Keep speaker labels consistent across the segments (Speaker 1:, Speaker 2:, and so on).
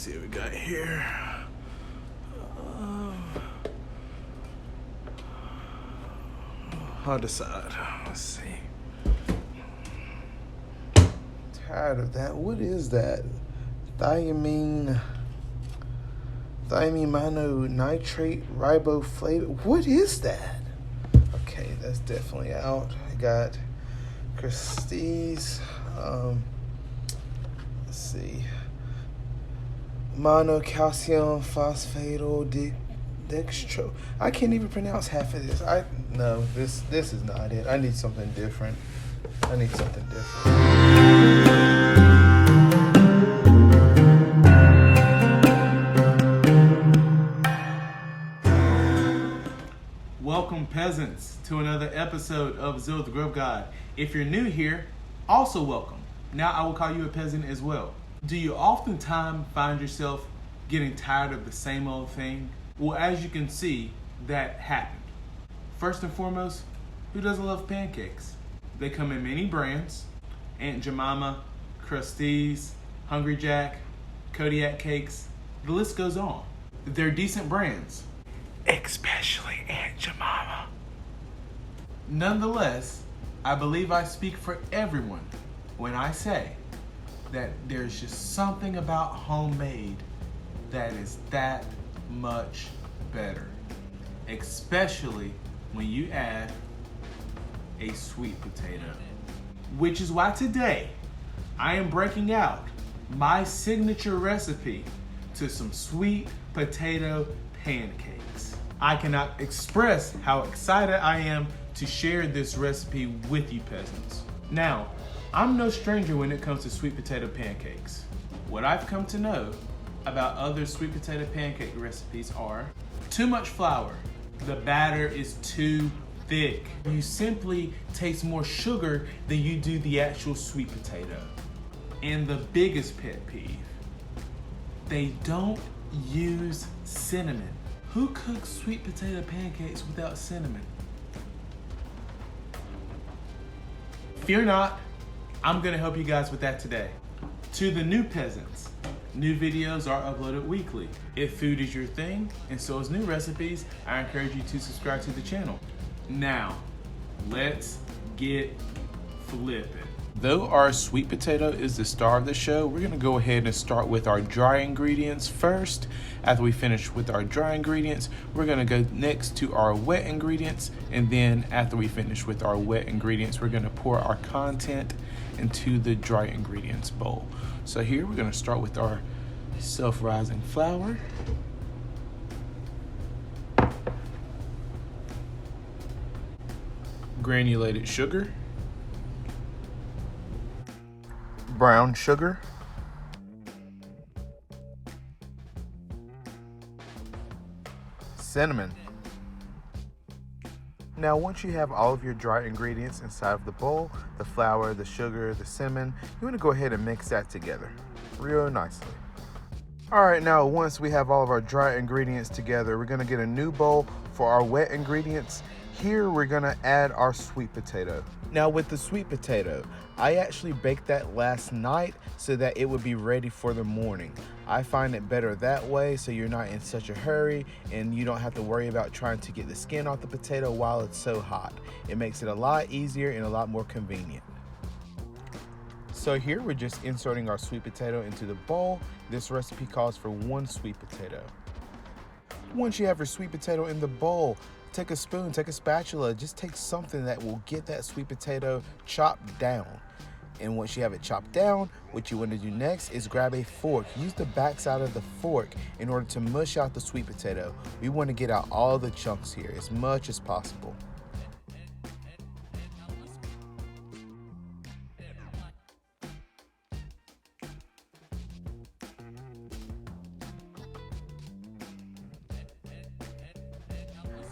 Speaker 1: see what we got here. I'll decide. Let's see. Tired of that. What is that? Thiamine mononitrate riboflavin. What is that? Okay, that's definitely out. I got Christie's. Let's see. Monocalcium phosphato dextro. I can't even pronounce half of this. No, this is not it. I need something different. Welcome, peasants, to another episode of Zillathegrubgod. If you're new here, also welcome. Now I will call you a peasant as well. Do you oftentimes find yourself getting tired of the same old thing? Well, as you can see, that happened. First and foremost, who doesn't love pancakes? They come in many brands: Aunt Jemima, Krusteaz, Hungry Jack, Kodiak Cakes. The list goes on. They're decent brands, especially Aunt Jemima. Nonetheless, I believe I speak for everyone when I say that there's just something about homemade that is that much better, especially when you add a sweet potato. Which is why today I am breaking out my signature recipe to some sweet potato pancakes. I cannot express how excited I am to share this recipe with you peasants. Now, I'm no stranger when it comes to sweet potato pancakes. What I've come to know about other sweet potato pancake recipes are too much flour, the batter is too thick, you simply taste more sugar than you do the actual sweet potato. And the biggest pet peeve, they don't use cinnamon. Who cooks sweet potato pancakes without cinnamon? Fear not, I'm gonna help you guys with that today. To the new peasants, new videos are uploaded weekly. If food is your thing, and so is new recipes, I encourage you to subscribe to the channel. Now, let's get flipping. Though our sweet potato is the star of the show, we're gonna go ahead and start with our dry ingredients first. After we finish with our dry ingredients, we're gonna go next to our wet ingredients. And then after we finish with our wet ingredients, we're gonna pour our content into the dry ingredients bowl. So here we're gonna start with our self-rising flour. Granulated sugar. Brown sugar. Cinnamon. Now, once you have all of your dry ingredients inside of the bowl, the flour, the sugar, the cinnamon, you want to go ahead and mix that together real nicely. All right, now once we have all of our dry ingredients together, we're going to get a new bowl for our wet ingredients. Here we're going to add our sweet potato. Now with the sweet potato, I actually baked that last night so that it would be ready for the morning. I find it better that way, so you're not in such a hurry and you don't have to worry about trying to get the skin off the potato while it's so hot. It makes it a lot easier and a lot more convenient. So here we're just inserting our sweet potato into the bowl. This recipe calls for 1 sweet potato. Once you have your sweet potato in the bowl, take a spoon, take a spatula, just take something that will get that sweet potato chopped down. And once you have it chopped down, what you want to do next is grab a fork. Use the backside of the fork in order to mush out the sweet potato. We want to get out all the chunks here as much as possible.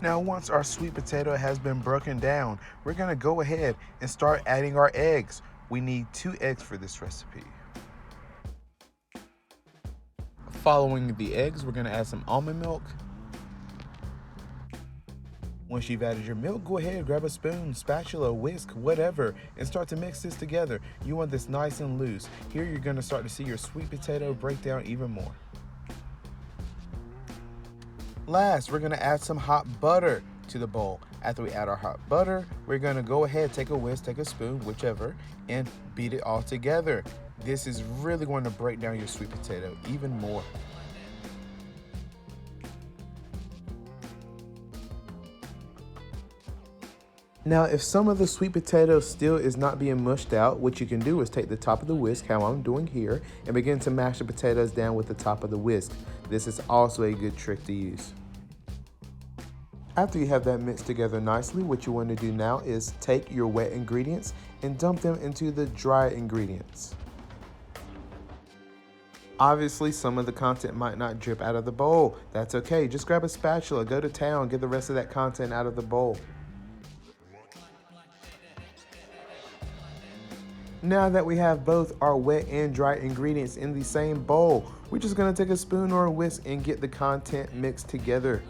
Speaker 1: Now, once our sweet potato has been broken down, we're gonna go ahead and start adding our eggs. We need 2 eggs for this recipe. Following the eggs, we're gonna add some almond milk. Once you've added your milk, go ahead, grab a spoon, spatula, whisk, whatever, and start to mix this together. You want this nice and loose. Here you're gonna start to see your sweet potato break down even more. Last, we're gonna add some hot butter to the bowl. After we add our hot butter, we're gonna go ahead, take a whisk, take a spoon, whichever, and beat it all together. This is really going to break down your sweet potato even more. Now, if some of the sweet potato still is not being mushed out, what you can do is take the top of the whisk, how I'm doing here, and begin to mash the potatoes down with the top of the whisk. This is also a good trick to use. After you have that mixed together nicely, what you want to do now is take your wet ingredients and dump them into the dry ingredients. Obviously, some of the content might not drip out of the bowl. That's okay. Just grab a spatula, go to town, get the rest of that content out of the bowl. Now that we have both our wet and dry ingredients in the same bowl, we're just gonna take a spoon or a whisk and get the content mixed together.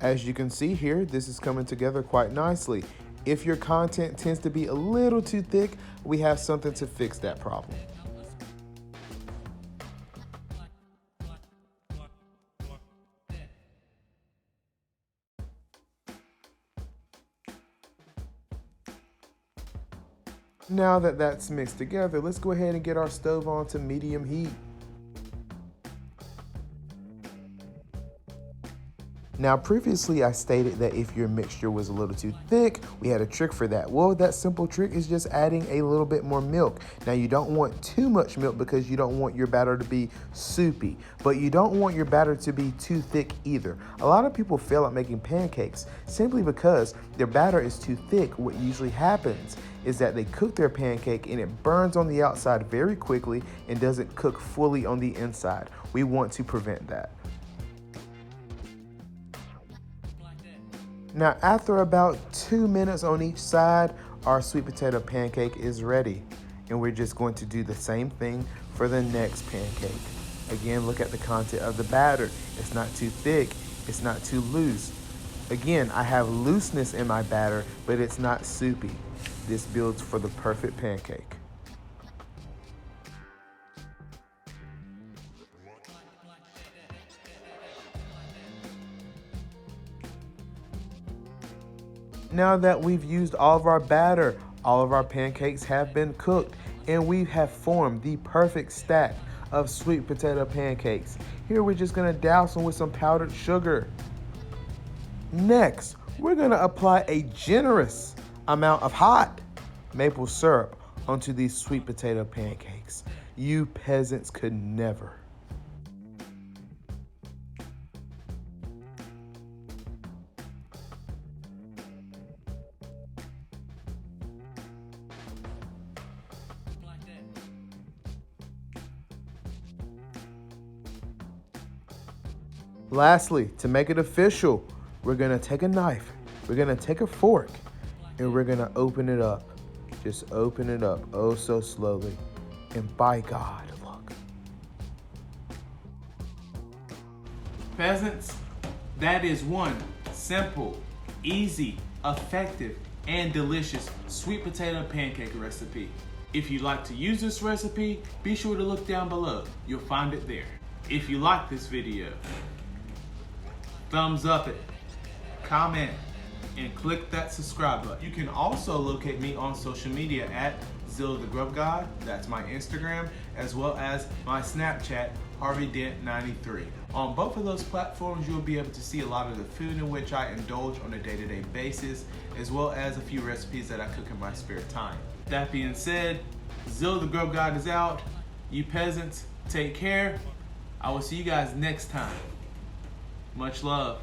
Speaker 1: As you can see here, this is coming together quite nicely. If your content tends to be a little too thick, we have something to fix that problem. Now that that's mixed together, let's go ahead and get our stove on to medium heat. Now, previously I stated that if your mixture was a little too thick, we had a trick for that. Well, that simple trick is just adding a little bit more milk. Now, you don't want too much milk because you don't want your batter to be soupy, but you don't want your batter to be too thick either. A lot of people fail at making pancakes simply because their batter is too thick. What usually happens is that they cook their pancake and it burns on the outside very quickly and doesn't cook fully on the inside. We want to prevent that. Now, after about 2 minutes on each side, our sweet potato pancake is ready. And we're just going to do the same thing for the next pancake. Again, look at the content of the batter. It's not too thick, it's not too loose. Again, I have looseness in my batter, but it's not soupy. This builds for the perfect pancake. Now that we've used all of our batter, all of our pancakes have been cooked, and we have formed the perfect stack of sweet potato pancakes. Here we're just gonna douse them with some powdered sugar. Next, we're gonna apply a generous amount of hot maple syrup onto these sweet potato pancakes. You peasants could never. Lastly, to make it official, we're gonna take a knife, we're gonna take a fork, and we're gonna open it up. Just open it up, oh so slowly. And by God, look. Peasants, that is one simple, easy, effective, and delicious sweet potato pancake recipe. If you'd like to use this recipe, be sure to look down below. You'll find it there. If you like this video, thumbs up it, comment, and click that subscribe button. You can also locate me on social media at Zillathegrubgod, that's my Instagram, as well as my Snapchat, HarveyDent93. On both of those platforms, you'll be able to see a lot of the food in which I indulge on a day-to-day basis, as well as a few recipes that I cook in my spare time. That being said, Zillathegrubgod is out. You peasants, take care. I will see you guys next time. Much love.